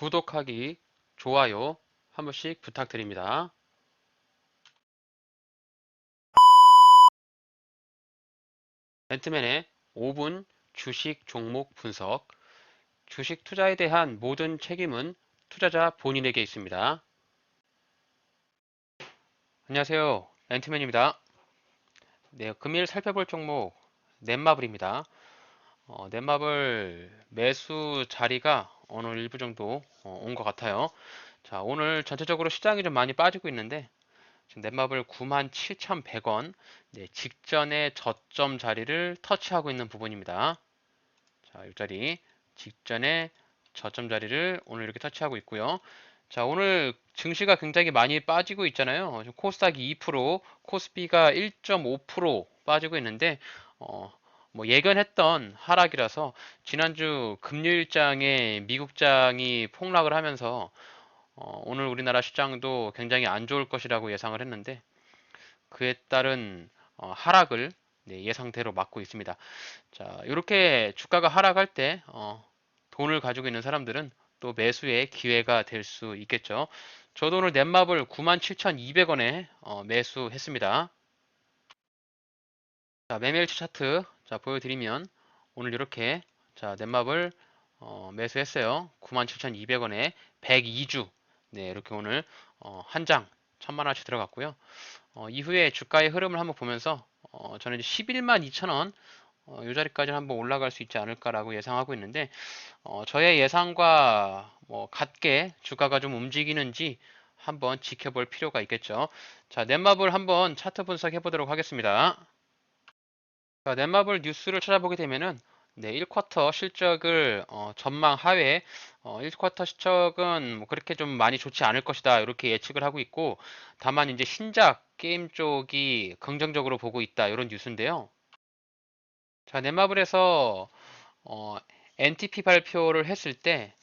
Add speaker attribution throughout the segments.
Speaker 1: 구독하기, 좋아요 한 번씩 부탁드립니다. 벤트맨의 5분 주식 종목 분석. 주식 투자에 대한 모든 책임은 투자자 본인에게 있습니다. 안녕하세요. 벤트맨입니다. 네, 금일 살펴볼 종목 넷마블입니다. 넷마블 매수 자리가 오늘 일부 정도 온 것 같아요. 자, 오늘 전체적으로 시장이 좀 많이 빠지고 있는데 지금 넷마블 97,100원 직전의 저점 자리를 터치하고 있는 부분입니다. 자, 이 자리 직전에 저점 자리를 오늘 이렇게 터치하고 있고요. 자, 오늘 증시가 굉장히 많이 빠지고 있잖아요. 지금 코스닥이 2%, 코스피가 1.5% 빠지고 있는데 어, 뭐 예견했던 하락이라서 지난주 금요일장에 미국장이 폭락을 하면서 오늘 우리나라 시장도 굉장히 안 좋을 것이라고 예상을 했는데 그에 따른 하락을 예상대로 맞고 있습니다. 자, 이렇게 주가가 하락할 때 돈을 가지고 있는 사람들은 또 매수의 기회가 될 수 있겠죠. 저도 오늘 넷마블 97,200원에 매수했습니다. 자, 매매일치 차트 자 보여드리면 오늘 이렇게 자 넷마블 매수했어요. 97,200원에 102주 이렇게 오늘 한 장 1,000만원씩 들어갔고요. 이후에 주가의 흐름을 한번 보면서 저는 이제 11만 2천원 이 자리까지 한번 올라갈 수 있지 않을까라고 예상하고 있는데 저의 예상과 뭐 같게 주가가 좀 움직이는지 한번 지켜볼 필요가 있겠죠. 자, 넷마블 한번 차트 분석해 보도록 하겠습니다. 자, 넷마블 뉴스를 찾아보게 되면은 1쿼터 실적을 전망 하회 1쿼터 실적은 뭐 그렇게 좀 많이 좋지 않을 것이다 이렇게 예측을 하고 있고 다만 이제 신작 게임 쪽이 긍정적으로 보고 있다 이런 뉴스인데요. 자, 넷마블에서 어, NTP 발표를 했을 때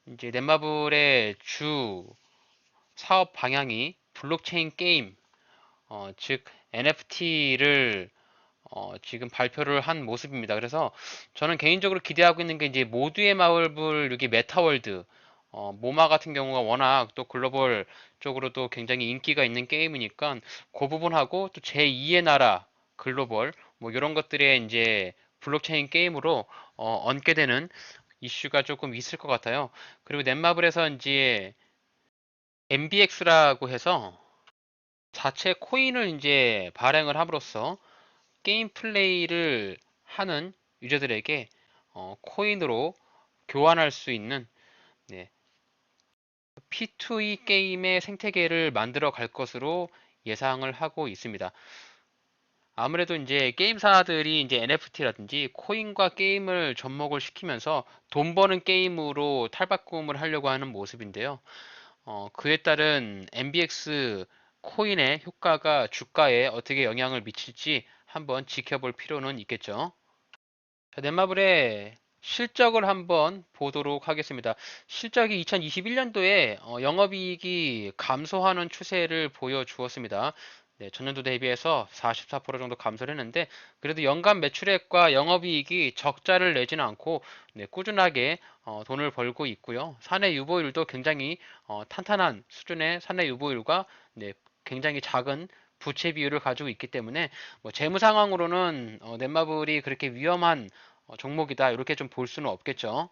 Speaker 1: 이제 넷마블의 주 사업 방향이 블록체인 게임 즉 NFT를 지금 발표를 한 모습입니다. 그래서 저는 개인적으로 기대하고 있는 게 이제 모두의 마블 여기 메타월드 모마 같은 경우가 워낙 또 글로벌 쪽으로도 굉장히 인기가 있는 게임이니까 그 부분하고 또 제2의 나라 글로벌 뭐 이런 것들의 이제 블록체인 게임으로 얹게 되는 이슈가 조금 있을 것 같아요. 그리고 넷마블에서 이제 MBX라고 해서 자체 코인을 이제 발행을 함으로써 게임 플레이를 하는 유저들에게 코인으로 교환할 수 있는 네, P2E 게임의 생태계를 만들어 갈 것으로 예상을 하고 있습니다. 아무래도 이제 게임사들이 이제 NFT라든지 코인과 게임을 접목을 시키면서 돈 버는 게임으로 탈바꿈을 하려고 하는 모습인데요. 그에 따른 MBX 코인의 효과가 주가에 어떻게 영향을 미칠지 한번 지켜볼 필요는 있겠죠. 자, 넷마블의 실적을 한번 보도록 하겠습니다. 실적이 2021년도에 영업이익이 감소하는 추세를 보여주었습니다. 네, 전년도 대비해서 44% 정도 감소를 했는데 그래도 연간 매출액과 영업이익이 적자를 내지는 않고 꾸준하게 돈을 벌고 있고요. 사내 유보율도 굉장히 탄탄한 수준의 사내 유보율과 굉장히 작은 부채 비율을 가지고 있기 때문에 뭐 재무 상황으로는 넷마블이 그렇게 위험한 종목이다 이렇게 좀 볼 수는 없겠죠.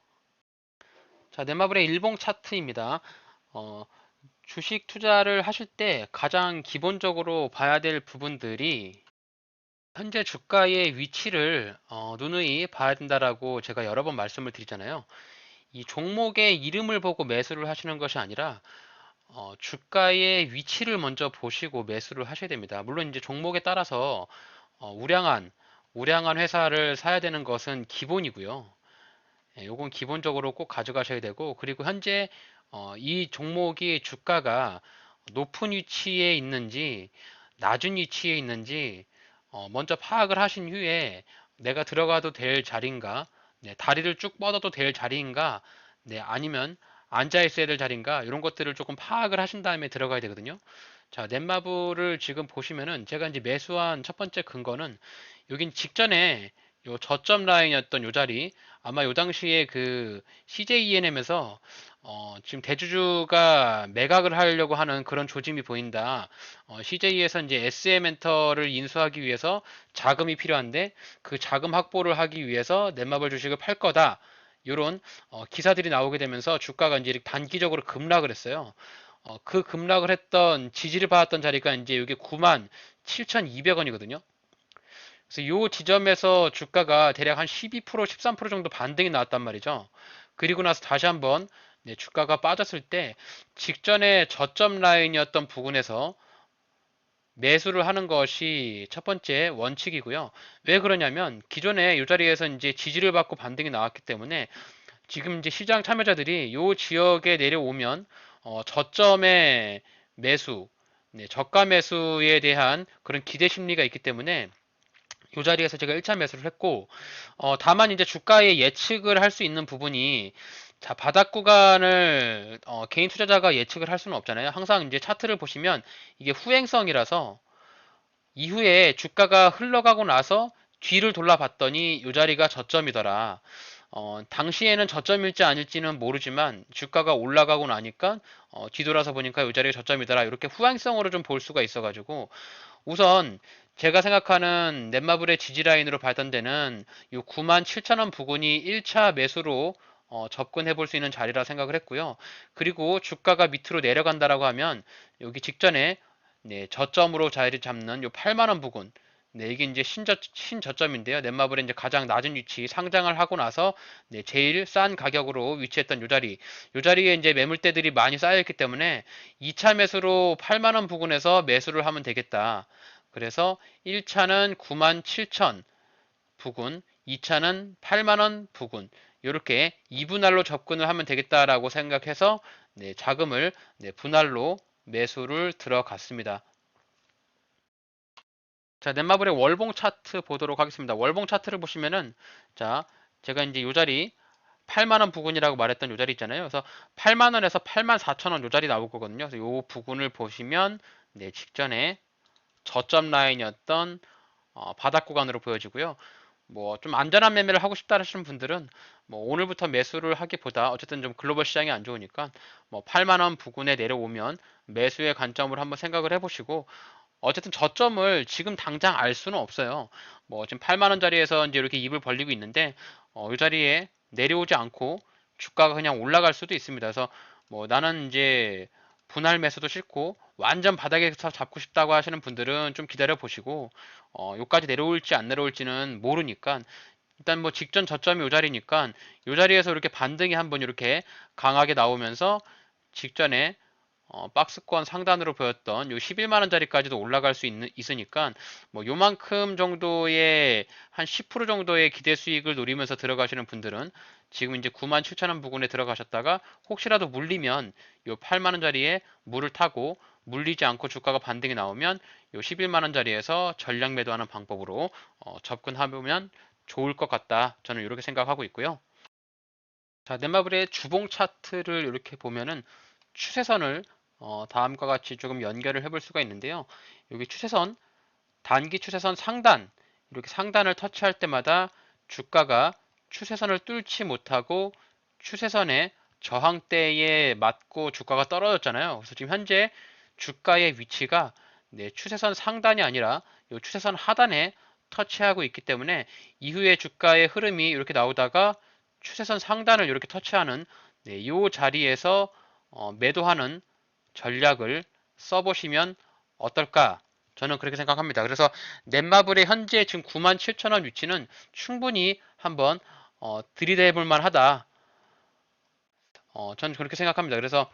Speaker 1: 자, 넷마블의 일봉 차트입니다. 어, 주식 투자를 하실 때 가장 기본적으로 봐야 될 부분들이 현재 주가의 위치를 누누이 봐야 된다라고 제가 여러 번 말씀을 드리잖아요. 이 종목의 이름을 보고 매수를 하시는 것이 아니라 주가의 위치를 먼저 보시고 매수를 하셔야 됩니다. 물론 이제 종목에 따라서 우량한 회사를 사야 되는 것은 기본이고요. 요건 기본적으로 꼭 가져가셔야 되고, 그리고 현재 이 종목이 주가가 높은 위치에 있는지, 낮은 위치에 있는지, 먼저 파악을 하신 후에 내가 들어가도 될 자리인가, 다리를 쭉 뻗어도 될 자리인가, 아니면 앉아 있어야 될 자리인가, 이런 것들을 조금 파악을 하신 다음에 들어가야 되거든요. 자, 넷마블을 지금 보시면은 제가 이제 매수한 첫 번째 근거는 여긴 직전에 요 저점 라인이었던 요 자리, 아마 요 당시에 그 CJENM에서 지금 대주주가 매각을 하려고 하는 그런 조짐이 보인다. CJ에서 이제 SM 엔터를 인수하기 위해서 자금이 필요한데 그 자금 확보를 하기 위해서 넷마블 주식을 팔 거다. 요런 기사들이 나오게 되면서 주가가 이제 이렇게 단기적으로 급락을 했어요. 그 급락을 했던 지지를 받았던 자리가 이제 이게 97,200원이거든요. 그래서 요 지점에서 주가가 대략 한 12%, 13% 정도 반등이 나왔단 말이죠. 그리고 나서 다시 한번 네, 주가가 빠졌을 때 직전에 저점 라인이었던 부근에서 매수를 하는 것이 첫 번째 원칙이고요. 왜 그러냐면 기존에 이 자리에서 이제 지지를 받고 반등이 나왔기 때문에 지금 이제 시장 참여자들이 요 지역에 내려오면 저점의 매수, 네, 저가 매수에 대한 그런 기대 심리가 있기 때문에 이 자리에서 제가 1차 매수를 했고, 다만 이제 주가의 예측을 할 수 있는 부분이, 자, 바닥 구간을, 개인 투자자가 예측을 할 수는 없잖아요. 항상 이제 차트를 보시면 이게 후행성이라서 이후에 주가가 흘러가고 나서 뒤를 돌아봤더니 이 자리가 저점이더라. 당시에는 저점일지 아닐지는 모르지만 주가가 올라가고 나니까 뒤돌아서 보니까 이 자리가 저점이더라. 이렇게 후행성으로 좀 볼 수가 있어가지고 우선 제가 생각하는 넷마블의 지지라인으로 봤던 데는 이 97,000원 부근이 1차 매수로 접근해 볼 수 있는 자리라 생각을 했고요. 그리고 주가가 밑으로 내려간다라고 하면 여기 직전에 네, 저점으로 자리를 잡는 이 8만 원 부근. 네, 이게 이제 신저점인데요. 넷마블의 이제 가장 낮은 위치 상장을 하고 나서 네, 제일 싼 가격으로 위치했던 이 자리. 이 자리에 이제 매물대들이 많이 쌓여 있기 때문에 2차 매수로 8만 원 부근에서 매수를 하면 되겠다. 그래서 1차는 97,000 부근, 2차는 8만 원 부근. 이렇게 2분할로 접근을 하면 되겠다라고 생각해서 네, 자금을 네, 분할로 매수를 들어갔습니다. 자, 넷마블의 월봉 차트 보도록 하겠습니다. 월봉 차트를 보시면은 자, 제가 이제 요 자리 8만 원 부근이라고 말했던 요 자리 있잖아요. 그래서 8만 원에서 8만 4천 원 요 자리 나올 거거든요. 그래서 요 부근을 보시면 네, 직전에 저점 라인이었던 바닥 구간으로 보여지고요. 뭐 좀 안전한 매매를 하고 싶다 하시는 분들은 뭐 오늘부터 매수를 하기보다 어쨌든 좀 글로벌 시장이 안 좋으니까 뭐 8만 원 부근에 내려오면 매수의 관점을 한번 생각을 해보시고 어쨌든 저점을 지금 당장 알 수는 없어요. 뭐 지금 8만 원짜리에서 이제 이렇게 입을 벌리고 있는데 이 자리에 내려오지 않고 주가가 그냥 올라갈 수도 있습니다. 그래서 뭐 나는 이제 분할 매수도 싫고 완전 바닥에서 잡고 싶다고 하시는 분들은 좀 기다려 보시고 요까지 내려올지 안 내려올지는 모르니까 일단 뭐 직전 저점이 요 자리니까 요 자리에서 이렇게 반등이 한번 이렇게 강하게 나오면서 직전에 박스권 상단으로 보였던 요 11만 원짜리까지도 올라갈 수 있으니까 뭐 요만큼 정도의 한 10% 정도의 기대 수익을 노리면서 들어가시는 분들은 지금 이제 9만 7천 원 부근에 들어가셨다가 혹시라도 물리면 요 8만 원짜리에 물을 타고 물리지 않고 주가가 반등이 나오면 요 11만 원짜리에서 전량 매도하는 방법으로 접근하면 좋을 것 같다. 저는 이렇게 생각하고 있고요. 자, 넷마블의 주봉 차트를 이렇게 보면은 추세선을 다음과 같이 조금 연결을 해볼 수가 있는데요. 여기 추세선, 단기 추세선 상단, 이렇게 상단을 터치할 때마다 주가가 추세선을 뚫지 못하고 추세선의 저항대에 맞고 주가가 떨어졌잖아요. 그래서 지금 현재 주가의 위치가 네, 추세선 상단이 아니라 이 추세선 하단에 터치하고 있기 때문에 이후에 주가의 흐름이 이렇게 나오다가 추세선 상단을 이렇게 터치하는 네, 이 자리에서 매도하는 전략을 써보시면 어떨까? 저는 그렇게 생각합니다. 그래서 넷마블의 현재 지금 97,000원 위치는 충분히 한번 들이대볼 만하다. 저는 그렇게 생각합니다. 그래서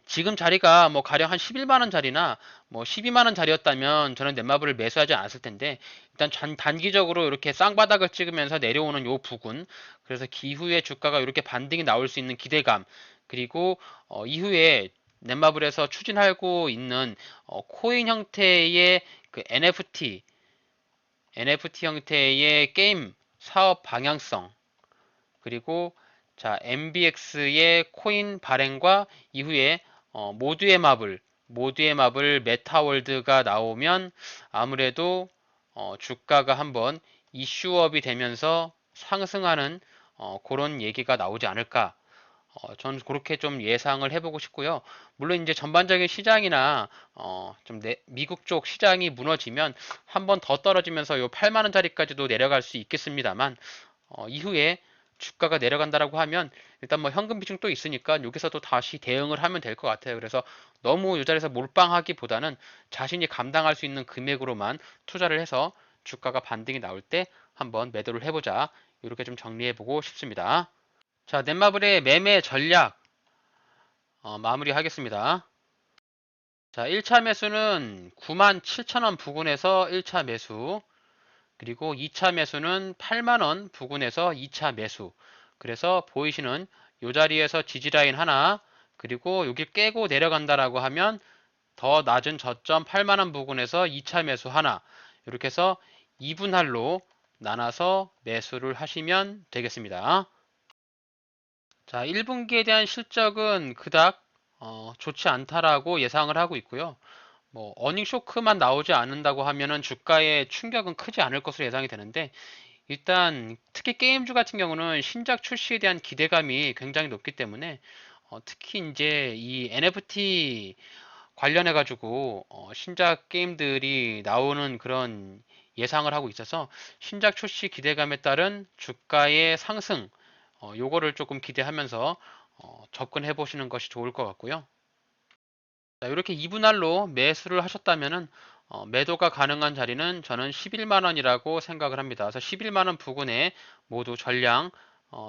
Speaker 1: 지금 자리가 뭐 가령 한 11만 원 자리나 뭐 12만 원 자리였다면 저는 넷마블을 매수하지 않았을 텐데 일단 단기적으로 이렇게 쌍바닥을 찍으면서 내려오는 요 부분 그래서 기후에 주가가 이렇게 반등이 나올 수 있는 기대감 그리고 이후에 넷마블에서 추진하고 있는 코인 형태의 그 NFT 형태의 게임 사업 방향성 그리고 자, MBX의 코인 발행과 이후에 모두의 마블 메타월드가 나오면 아무래도 주가가 한번 이슈업이 되면서 상승하는 그런 얘기가 나오지 않을까. 저는 그렇게 좀 예상을 해보고 싶고요. 물론 이제 전반적인 시장이나 미국 쪽 시장이 무너지면 한 번 더 떨어지면서 요 8만 원짜리까지도 내려갈 수 있겠습니다만 이후에 주가가 내려간다라고 하면 일단 뭐 현금 비중 또 있으니까 여기서도 다시 대응을 하면 될 것 같아요. 그래서 너무 이 자리에서 몰빵하기보다는 자신이 감당할 수 있는 금액으로만 투자를 해서 주가가 반등이 나올 때 한번 매도를 해보자. 이렇게 좀 정리해보고 싶습니다. 자, 넷마블의 매매 전략 마무리하겠습니다. 자, 1차 매수는 97,000원 부근에서 1차 매수, 그리고 2차 매수는 8만원 부근에서 2차 매수. 그래서 보이시는 이 자리에서 지지라인 하나, 그리고 여기 깨고 내려간다라고 하면 더 낮은 저점 8만원 부근에서 2차 매수 하나. 이렇게 해서 2분할로 나눠서 매수를 하시면 되겠습니다. 자, 1분기에 대한 실적은 그닥 좋지 않다라고 예상을 하고 있고요. 뭐 어닝 쇼크만 나오지 않는다고 하면은 주가에 충격은 크지 않을 것으로 예상이 되는데 일단 특히 게임주 같은 경우는 신작 출시에 대한 기대감이 굉장히 높기 때문에 특히 이제 이 NFT 관련해 가지고 신작 게임들이 나오는 그런 예상을 하고 있어서 신작 출시 기대감에 따른 주가의 상승 요거를 조금 기대하면서 접근해 보시는 것이 좋을 것 같고요. 자, 이렇게 2분할로 매수를 하셨다면은 매도가 가능한 자리는 저는 11만 원이라고 생각을 합니다. 그래서 11만 원 부근에 모두 전량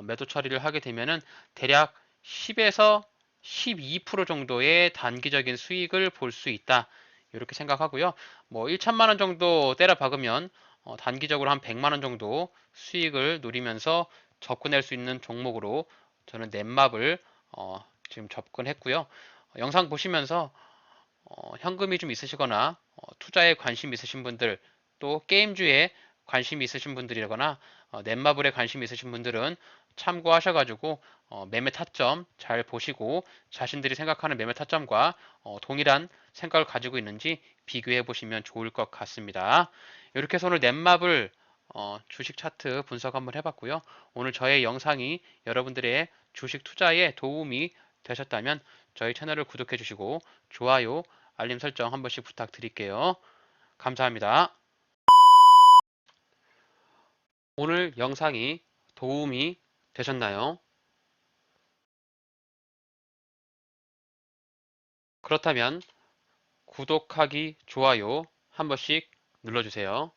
Speaker 1: 매도 처리를 하게 되면은 대략 10에서 12% 정도의 단기적인 수익을 볼 수 있다. 이렇게 생각하고요. 뭐 1천만 원 정도 때려 박으면 단기적으로 한 100만 원 정도 수익을 누리면서 접근할 수 있는 종목으로 저는 넷마블 지금 접근했고요. 영상 보시면서 현금이 좀 있으시거나 투자에 관심 있으신 분들 또 게임주에 관심 있으신 분들이거나 넷마블에 관심 있으신 분들은 참고하셔가지고 매매 타점 잘 보시고 자신들이 생각하는 매매 타점과 동일한 생각을 가지고 있는지 비교해 보시면 좋을 것 같습니다. 이렇게 해서 오늘 넷마블 주식 차트 분석 한번 해봤고요. 오늘 저의 영상이 여러분들의 주식 투자에 도움이 되셨다면 저희 채널을 구독해 주시고 좋아요, 알림 설정 한 번씩 부탁드릴게요. 감사합니다. 오늘 영상이 도움이 되셨나요? 그렇다면 구독하기, 좋아요 한 번씩 눌러주세요.